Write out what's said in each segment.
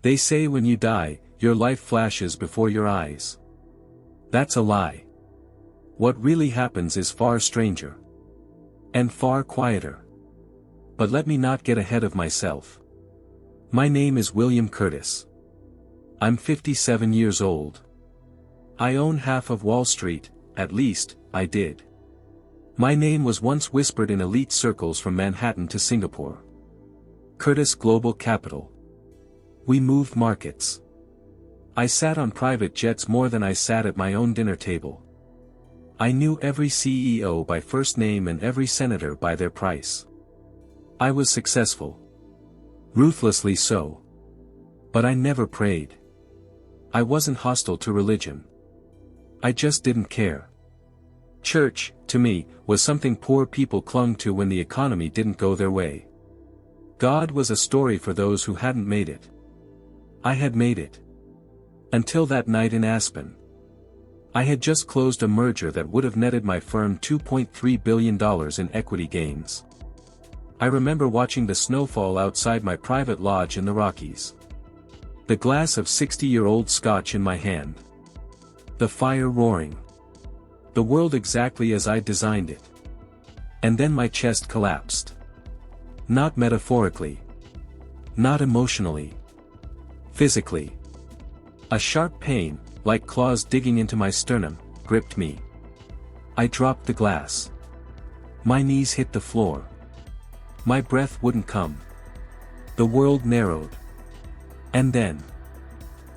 They say when you die, your life flashes before your eyes. That's a lie. What really happens is far stranger. And far quieter. But let me not get ahead of myself. My name is William Curtis. I'm 57 years old. I own half of Wall Street, at least, I did. My name was once whispered in elite circles from Manhattan to Singapore. Curtis Global Capital. We moved markets. I sat on private jets more than I sat at my own dinner table. I knew every CEO by first name and every senator by their price. I was successful. Ruthlessly so. But I never prayed. I wasn't hostile to religion. I just didn't care. Church, to me, was something poor people clung to when the economy didn't go their way. God was a story for those who hadn't made it. I had made it. Until that night in Aspen. I had just closed a merger that would have netted my firm $2.3 billion in equity gains. I remember watching the snowfall outside my private lodge in the Rockies. The glass of 60-year-old scotch in my hand. The fire roaring. The world exactly as I designed it. And then my chest collapsed. Not metaphorically. Not emotionally. Physically. A sharp pain, like claws digging into my sternum, gripped me. I dropped the glass. My knees hit the floor. My breath wouldn't come. The world narrowed. And then.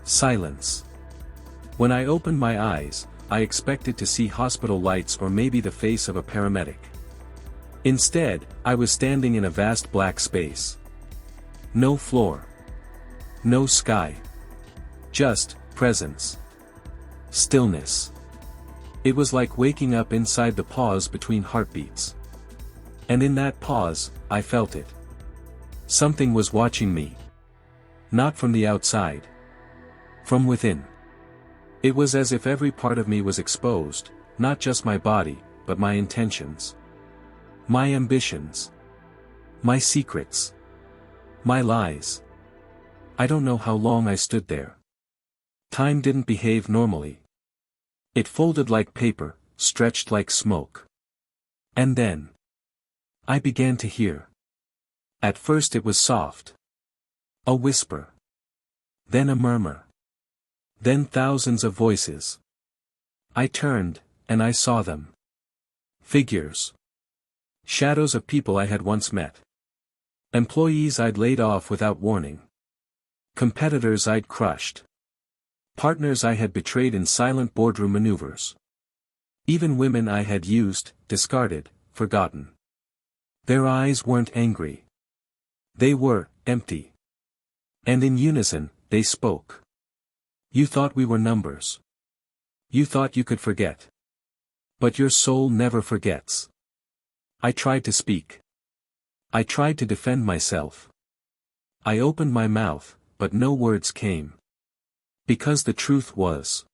Silence. When I opened my eyes, I expected to see hospital lights or maybe the face of a paramedic. Instead, I was standing in a vast black space. No floor. No sky. Just presence. Stillness. It was like waking up inside the pause between heartbeats. And in that pause, I felt it. Something was watching me. Not from the outside. From within. It was as if every part of me was exposed, not just my body, but my intentions. My ambitions. My secrets. My lies. I don't know how long I stood there. Time didn't behave normally. It folded like paper, stretched like smoke. And then. I began to hear. At first it was soft. A whisper. Then a murmur. Then thousands of voices. I turned, and I saw them. Figures. Shadows of people I had once met. Employees I'd laid off without warning. Competitors I'd crushed. Partners I had betrayed in silent boardroom maneuvers. Even women I had used, discarded, forgotten. Their eyes weren't angry. They were empty. And in unison, they spoke. You thought we were numbers. You thought you could forget. But your soul never forgets. I tried to speak. I tried to defend myself. I opened my mouth, but no words came. Because the truth was.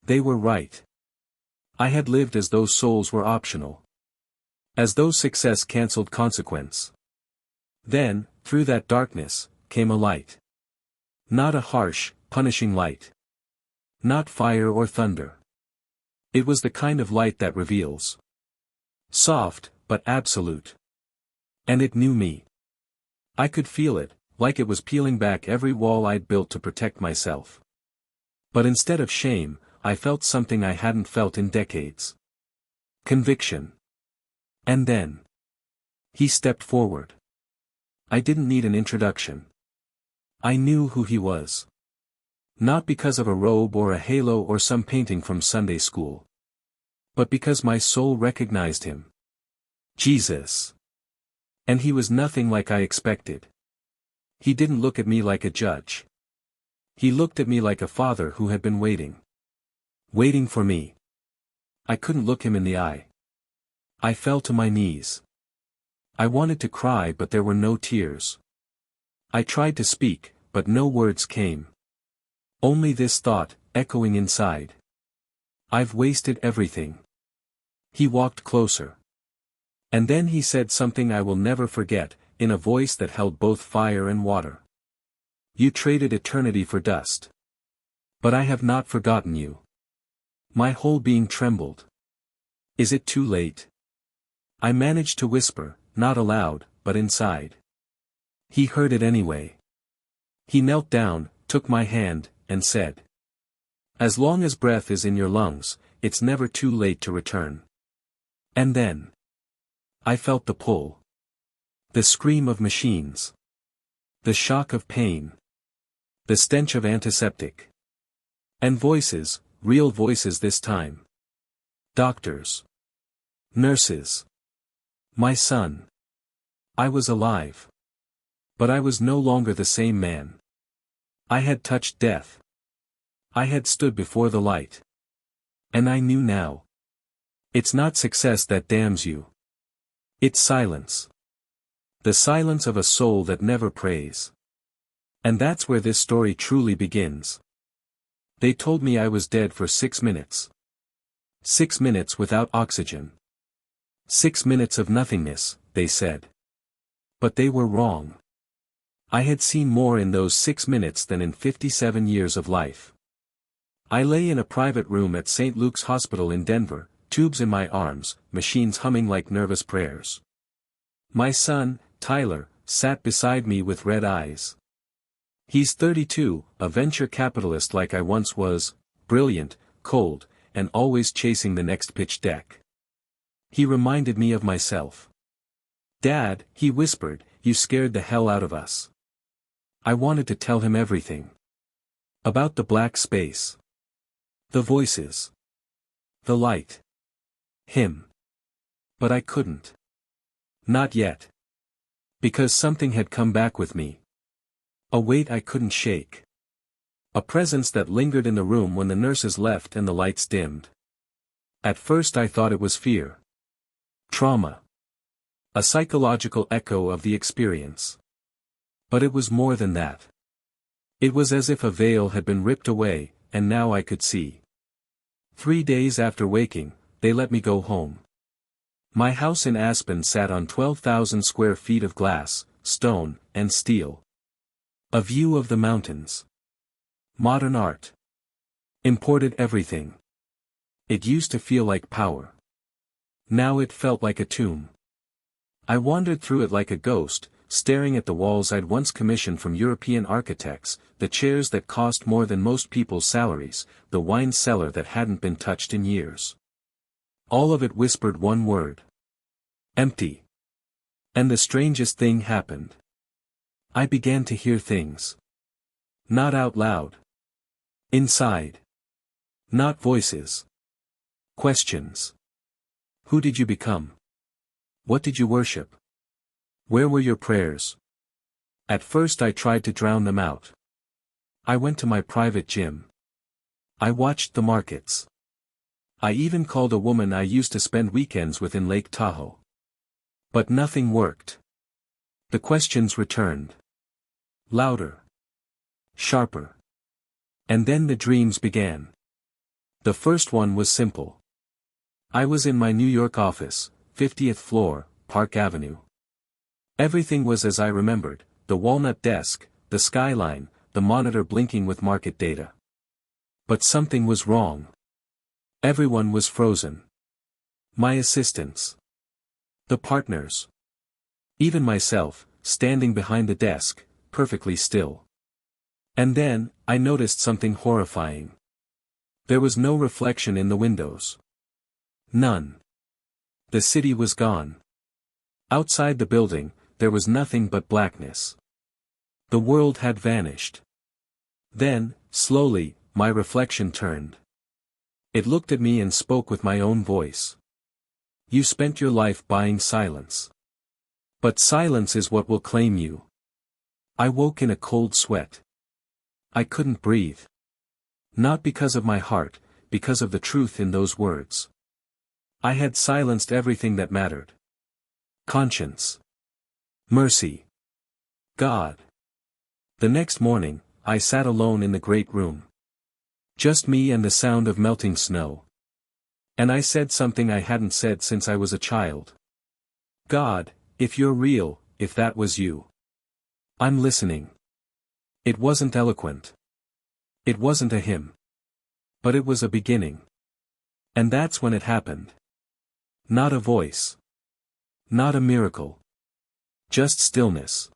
They were right. I had lived as though souls were optional. As though success cancelled consequence. Then, through that darkness, came a light. Not a harsh, punishing light. Not fire or thunder. It was the kind of light that reveals. Soft, but absolute. And it knew me. I could feel it, like it was peeling back every wall I'd built to protect myself. But instead of shame, I felt something I hadn't felt in decades. Conviction. And then. He stepped forward. I didn't need an introduction. I knew who he was. Not because of a robe or a halo or some painting from Sunday school. But because my soul recognized him. Jesus. And he was nothing like I expected. He didn't look at me like a judge. He looked at me like a father who had been waiting. Waiting for me. I couldn't look him in the eye. I fell to my knees. I wanted to cry but there were no tears. I tried to speak, but no words came. Only this thought, echoing inside. I've wasted everything. He walked closer. And then he said something I will never forget, in a voice that held both fire and water. You traded eternity for dust. But I have not forgotten you. My whole being trembled. Is it too late? I managed to whisper, not aloud, but inside. He heard it anyway. He knelt down, took my hand, and said, "As long as breath is in your lungs, it's never too late to return." And then I felt the pull. The scream of machines. The shock of pain. The stench of antiseptic. And voices, real voices this time. Doctors. Nurses. My son. I was alive. But I was no longer the same man. I had touched death. I had stood before the light. And I knew now. It's not success that damns you. It's silence. The silence of a soul that never prays. And that's where this story truly begins. They told me I was dead for 6 minutes. 6 minutes without oxygen. 6 minutes of nothingness, they said. But they were wrong. I had seen more in those 6 minutes than in 57 years of life. I lay in a private room at St. Luke's Hospital in Denver, tubes in my arms, machines humming like nervous prayers. My son, Tyler, sat beside me with red eyes. He's 32, a venture capitalist like I once was, brilliant, cold, and always chasing the next pitch deck. He reminded me of myself. "Dad," he whispered, "you scared the hell out of us." I wanted to tell him everything. About the black space. The voices. The light. Him. But I couldn't. Not yet. Because something had come back with me. A weight I couldn't shake. A presence that lingered in the room when the nurses left and the lights dimmed. At first I thought it was fear. Trauma. A psychological echo of the experience. But it was more than that. It was as if a veil had been ripped away, and now I could see. 3 days after waking, they let me go home. My house in Aspen sat on 12,000 square feet of glass, stone, and steel. A view of the mountains. Modern art. Imported everything. It used to feel like power. Now it felt like a tomb. I wandered through it like a ghost, staring at the walls I'd once commissioned from European architects, the chairs that cost more than most people's salaries, the wine cellar that hadn't been touched in years. All of it whispered one word. Empty. And the strangest thing happened. I began to hear things. Not out loud. Inside. Not voices. Questions. Who did you become? What did you worship? Where were your prayers? At first I tried to drown them out. I went to my private gym. I watched the markets. I even called a woman I used to spend weekends with in Lake Tahoe. But nothing worked. The questions returned. Louder. Sharper. And then the dreams began. The first one was simple. I was in my New York office, 50th floor, Park Avenue. Everything was as I remembered, the walnut desk, the skyline, the monitor blinking with market data. But something was wrong. Everyone was frozen. My assistants. The partners. Even myself, standing behind the desk, perfectly still. And then, I noticed something horrifying. There was no reflection in the windows. None. The city was gone. Outside the building, there was nothing but blackness. The world had vanished. Then, slowly, my reflection turned. It looked at me and spoke with my own voice. You spent your life buying silence. But silence is what will claim you. I woke in a cold sweat. I couldn't breathe. Not because of my heart, because of the truth in those words. I had silenced everything that mattered. Conscience. Mercy. God. The next morning, I sat alone in the great room. Just me and the sound of melting snow. And I said something I hadn't said since I was a child. God, if you're real, if that was you. I'm listening. It wasn't eloquent. It wasn't a hymn. But it was a beginning. And that's when it happened. Not a voice. Not a miracle. Just stillness.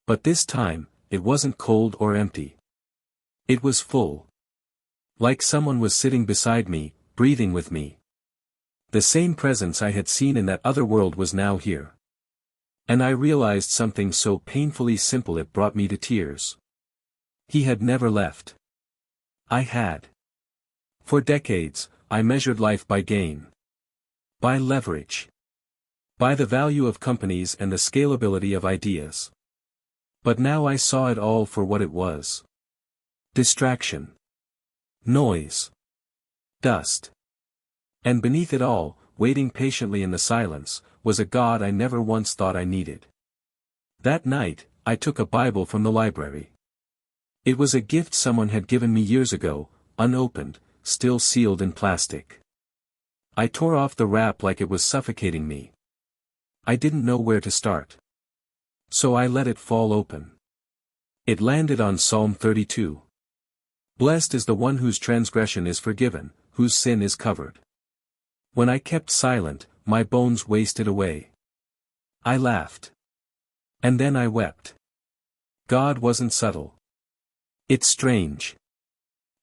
But this time, it wasn't cold or empty. It was full. Like someone was sitting beside me, breathing with me. The same presence I had seen in that other world was now here. And I realized something so painfully simple it brought me to tears. He had never left. I had. For decades, I measured life by gain. By leverage. By the value of companies and the scalability of ideas. But now I saw it all for what it was. Distraction. Noise. Dust. And beneath it all, waiting patiently in the silence, was a God I never once thought I needed. That night, I took a Bible from the library. It was a gift someone had given me years ago, unopened, still sealed in plastic. I tore off the wrap like it was suffocating me. I didn't know where to start. So I let it fall open. It landed on Psalm 32. Blessed is the one whose transgression is forgiven, whose sin is covered. When I kept silent, my bones wasted away. I laughed. And then I wept. God wasn't subtle. It's strange.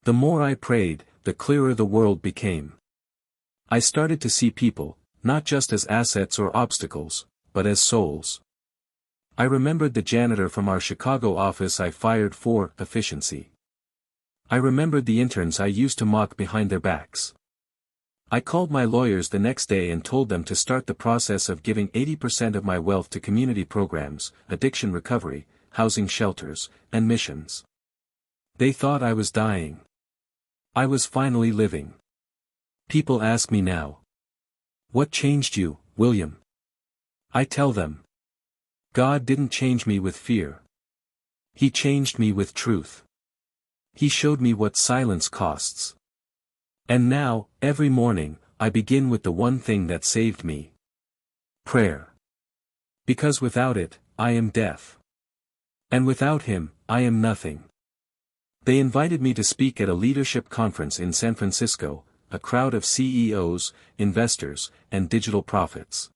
The more I prayed, the clearer the world became. I started to see people, not just as assets or obstacles, but as souls. I remembered the janitor from our Chicago office I fired for efficiency. I remembered the interns I used to mock behind their backs. I called my lawyers the next day and told them to start the process of giving 80% of my wealth to community programs, addiction recovery, housing shelters, and missions. They thought I was dying. I was finally living. People ask me now. What changed you, William? I tell them. God didn't change me with fear. He changed me with truth. He showed me what silence costs. And now, every morning, I begin with the one thing that saved me. Prayer. Because without it, I am death. And without Him, I am nothing. They invited me to speak at a leadership conference in San Francisco, a crowd of CEOs, investors, and digital prophets.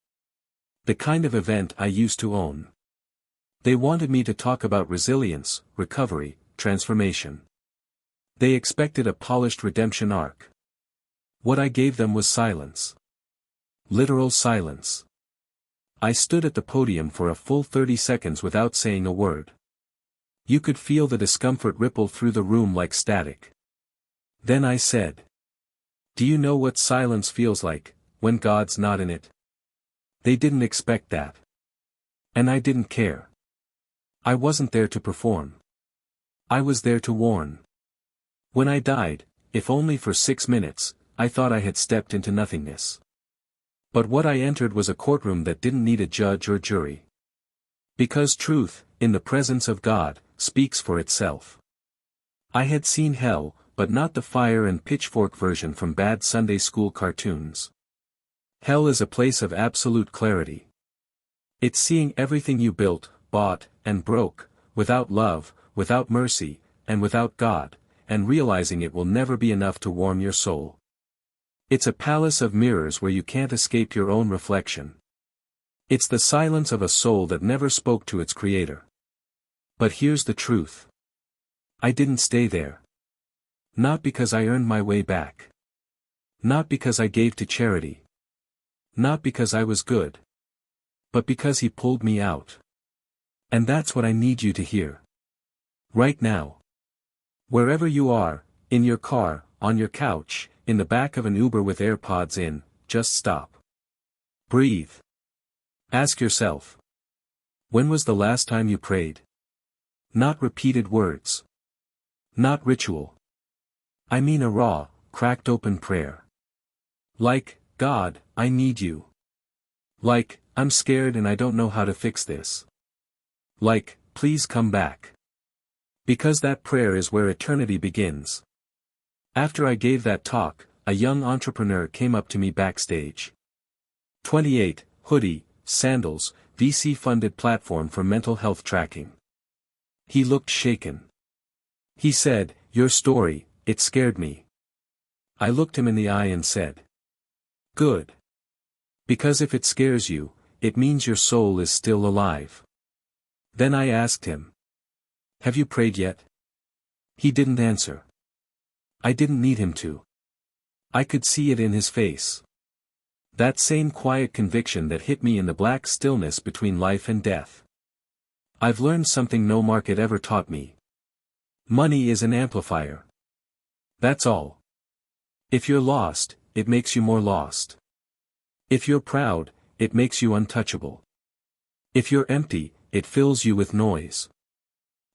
The kind of event I used to own. They wanted me to talk about resilience, recovery, transformation. They expected a polished redemption arc. What I gave them was silence. Literal silence. I stood at the podium for a full 30 seconds without saying a word. You could feel the discomfort ripple through the room like static. Then I said, "Do you know what silence feels like, when God's not in it?" They didn't expect that. And I didn't care. I wasn't there to perform. I was there to warn. When I died, if only for 6 minutes, I thought I had stepped into nothingness. But what I entered was a courtroom that didn't need a judge or jury. Because truth, in the presence of God, speaks for itself. I had seen hell, but not the fire and pitchfork version from bad Sunday school cartoons. Hell is a place of absolute clarity. It's seeing everything you built, bought, and broke, without love, without mercy, and without God, and realizing it will never be enough to warm your soul. It's a palace of mirrors where you can't escape your own reflection. It's the silence of a soul that never spoke to its creator. But here's the truth. I didn't stay there. Not because I earned my way back. Not because I gave to charity. Not because I was good. But because He pulled me out. And that's what I need you to hear. Right now. Wherever you are, in your car, on your couch, in the back of an Uber with AirPods in, just stop. Breathe. Ask yourself. When was the last time you prayed? Not repeated words. Not ritual. I mean a raw, cracked open prayer. Like, God, I need you. Like, I'm scared and I don't know how to fix this. Like, please come back. Because that prayer is where eternity begins. After I gave that talk, a young entrepreneur came up to me backstage. 28, hoodie, sandals, VC-funded platform for mental health tracking. He looked shaken. He said, "Your story, it scared me." I looked him in the eye and said, "Good. Because if it scares you, it means your soul is still alive." Then I asked him, "Have you prayed yet?" He didn't answer. I didn't need him to. I could see it in his face. That same quiet conviction that hit me in the black stillness between life and death. I've learned something no market ever taught me. Money is an amplifier. That's all. If you're lost, it makes you more lost. If you're proud, it makes you untouchable. If you're empty, it fills you with noise.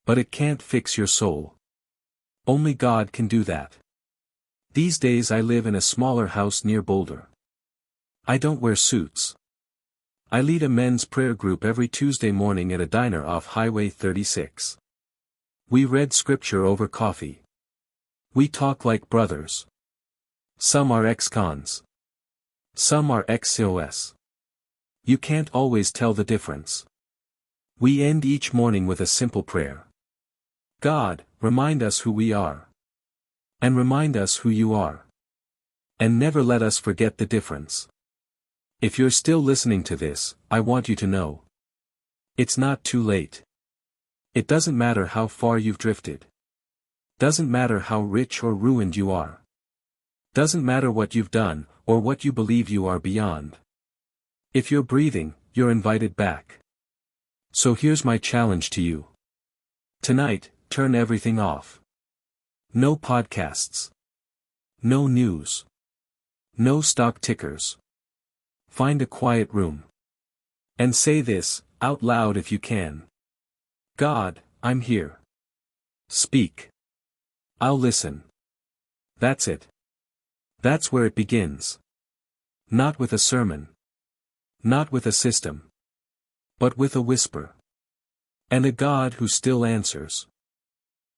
But it can't fix your soul. Only God can do that. These days I live in a smaller house near Boulder. I don't wear suits. I lead a men's prayer group every Tuesday morning at a diner off Highway 36. We read scripture over coffee. We talk like brothers. Some are ex-cons. Some are ex-COS. You can't always tell the difference. We end each morning with a simple prayer. God, remind us who we are. And remind us who you are. And never let us forget the difference. If you're still listening to this, I want you to know. It's not too late. It doesn't matter how far you've drifted. Doesn't matter how rich or ruined you are. Doesn't matter what you've done, or what you believe you are beyond. If you're breathing, you're invited back. So here's my challenge to you. Tonight, turn everything off. No podcasts. No news. No stock tickers. Find a quiet room. And say this, out loud if you can. God, I'm here. Speak. I'll listen. That's it. That's where it begins. Not with a sermon. Not with a system. But with a whisper. And a God who still answers.